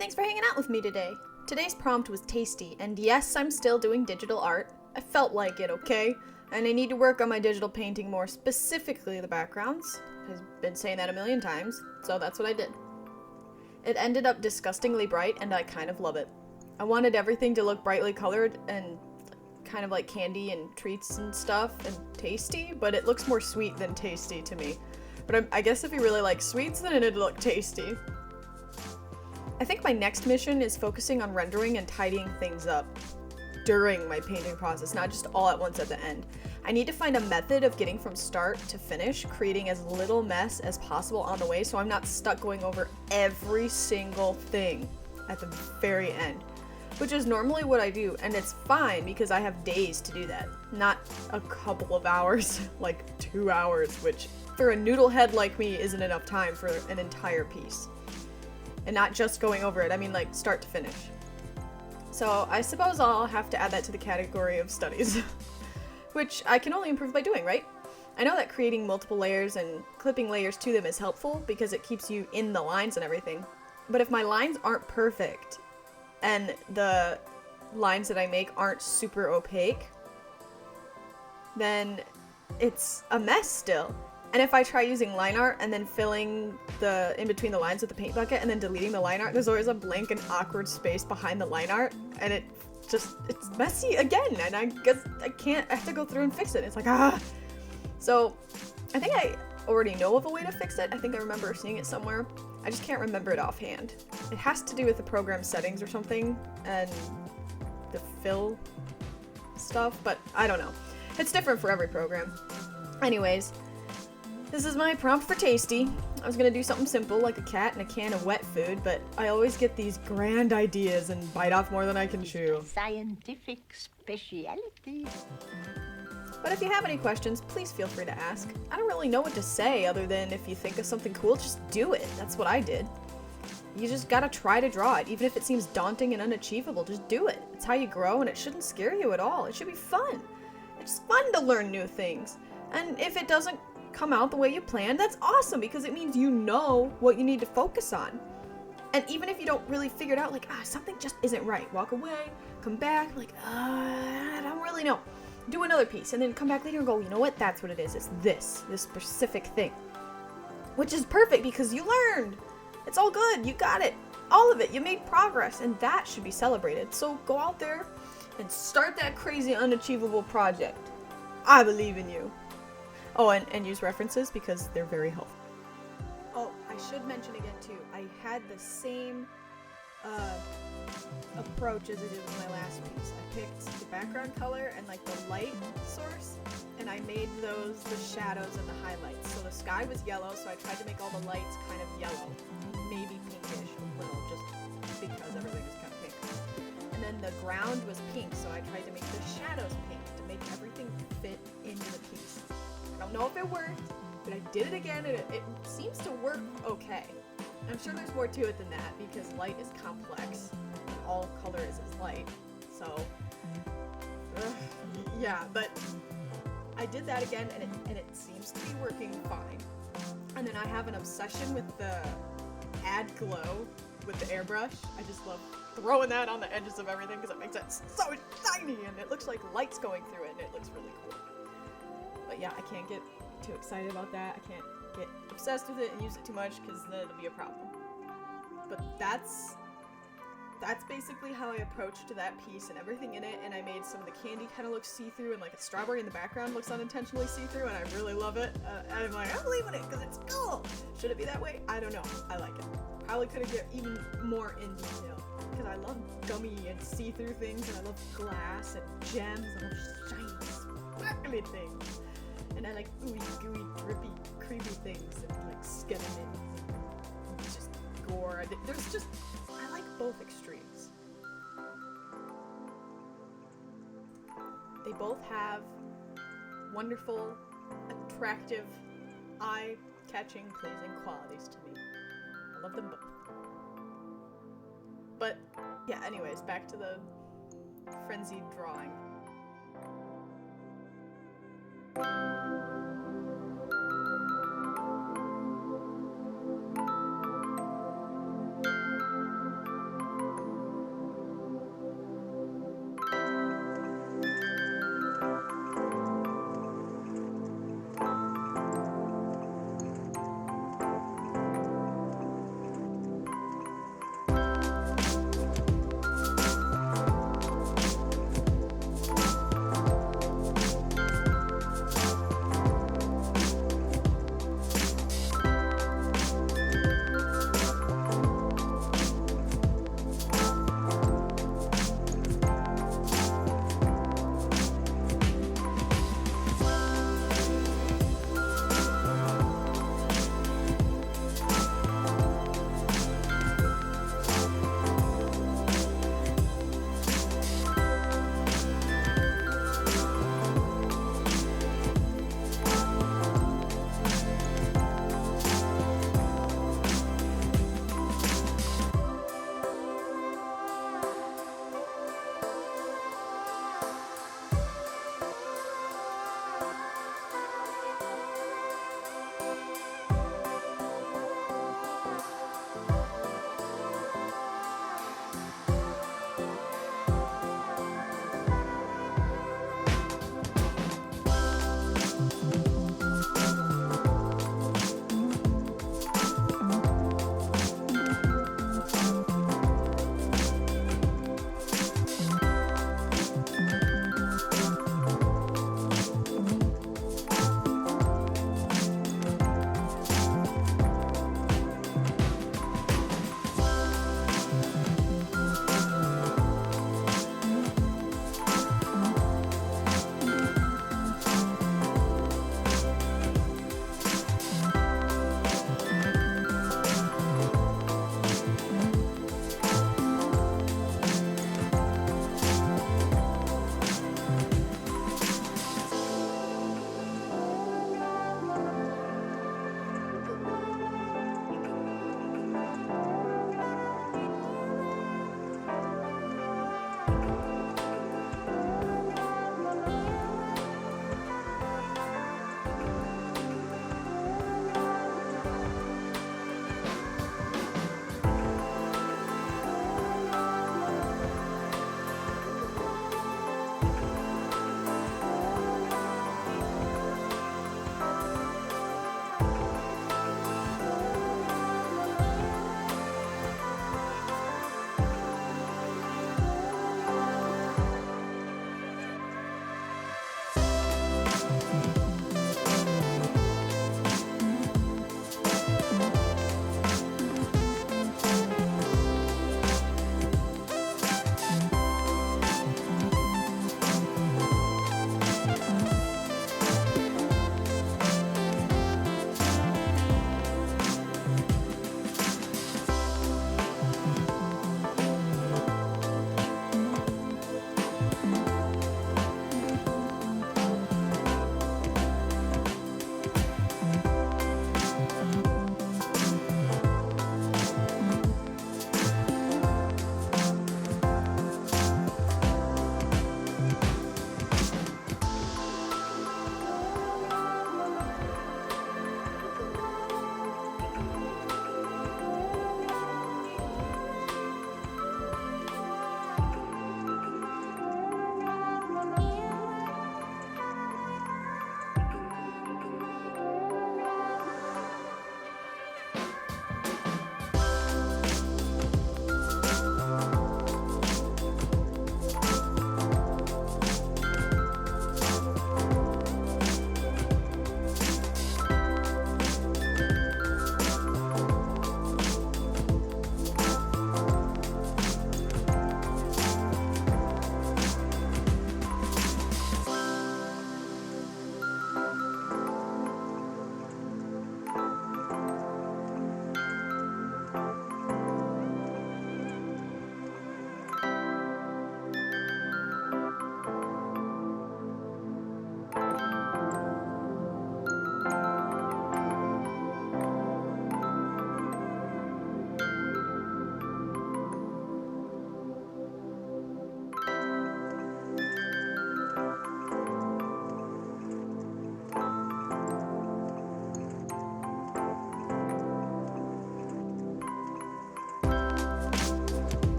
thanks for hanging out with me today. Today's prompt was tasty, and yes, I'm still doing digital art. I felt like it, okay? And I need to work on my digital painting more, specifically the backgrounds. I've been saying that a million times, so that's what I did. It ended up disgustingly bright, and I kind of love it. I wanted everything to look brightly colored and kind of like candy and treats and stuff and tasty, but it looks more sweet than tasty to me. But I guess if you really like sweets, then it'd look tasty. I think my next mission is focusing on rendering and tidying things up during my painting process, not just all at once at the end. I need to find a method of getting from start to finish, creating as little mess as possible on the way so I'm not stuck going over every single thing at the very end, which is normally what I do, and it's fine because I have days to do that, not a couple of hours, like 2 hours, which for a noodle head like me isn't enough time for an entire piece. And not just going over it, I mean like start to finish. So I suppose I'll have to add that to the category of studies, which I can only improve by doing, right? I know that creating multiple layers and clipping layers to them is helpful because it keeps you in the lines and everything. But if my lines aren't perfect and the lines that I make aren't super opaque, then it's a mess still. And if I try using line art and then filling the in between the lines with the paint bucket and then deleting the line art, there's always a blank and awkward space behind the line art, and it's messy again, and I guess I have to go through and fix it. It's like, So I think I already know of a way to fix it. I think I remember seeing it somewhere. I just can't remember it offhand. It has to do with the program settings or something and the fill stuff, but I don't know. It's different for every program. Anyways, this is my prompt for tasty. I was gonna do something simple like a cat and a can of wet food, but I always get these grand ideas and bite off more than I can chew. Scientific speciality. But if you have any questions, please feel free to ask. I don't really know what to say other than if you think of something cool, just do it. That's what I did. You just gotta try to draw it, even if it seems daunting and unachievable, just do it. It's how you grow, and it shouldn't scare you at all. It should be fun. It's fun to learn new things. And if it doesn't come out the way you planned, that's awesome because it means you know what you need to focus on. And even if you don't really figure it out, like, something just isn't right, walk away, come back, like, I don't really know. Do another piece and then come back later and go, you know what, that's what it is. It's this specific thing. Which is perfect because you learned. It's all good. You got it. All of it. You made progress, and that should be celebrated. So go out there and start that crazy unachievable project. I believe in you. Oh, and use references because they're very helpful. Oh, I should mention again too, I had the same approach as I did with my last piece. I picked the background color and like the light source, and I made those the shadows and the highlights. So the sky was yellow, so I tried to make all the lights kind of yellow, maybe pinkish a little, just because everything was kind of pink. And then the ground was pink, so I tried to make the shadows pink to make everything fit into the piece. I don't know if it worked, but I did it again, and it seems to work okay. I'm sure there's more to it than that because light is complex. All color is light, so yeah. But I did that again, and it seems to be working fine. And then I have an obsession with the add glow with the airbrush. I just love throwing that on the edges of everything because it makes it so shiny, and it looks like light's going through it, and it looks really cool. But yeah, I can't get too excited about that. I can't get obsessed with it and use it too much because then it'll be a problem. But that's basically how I approached that piece and everything in it, and I made some of the candy kind of look see-through, and like a strawberry in the background looks unintentionally see-through, and I really love it. And I'm like, I'm leaving it because it's cool. Should it be that way? I don't know. I like it. Probably could have get even more in detail because I love gummy and see-through things, and I love glass and gems, and I love shiny, sparkly things. And I like ooey gooey, drippy, creepy things, and like skeletons, and just gore. I like both extremes. They both have wonderful, attractive, eye-catching, pleasing qualities to me. I love them both. But, yeah, anyways, back to the frenzied drawing.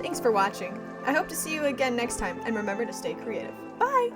Thanks for watching. I hope to see you again next time, and remember to stay creative. Bye!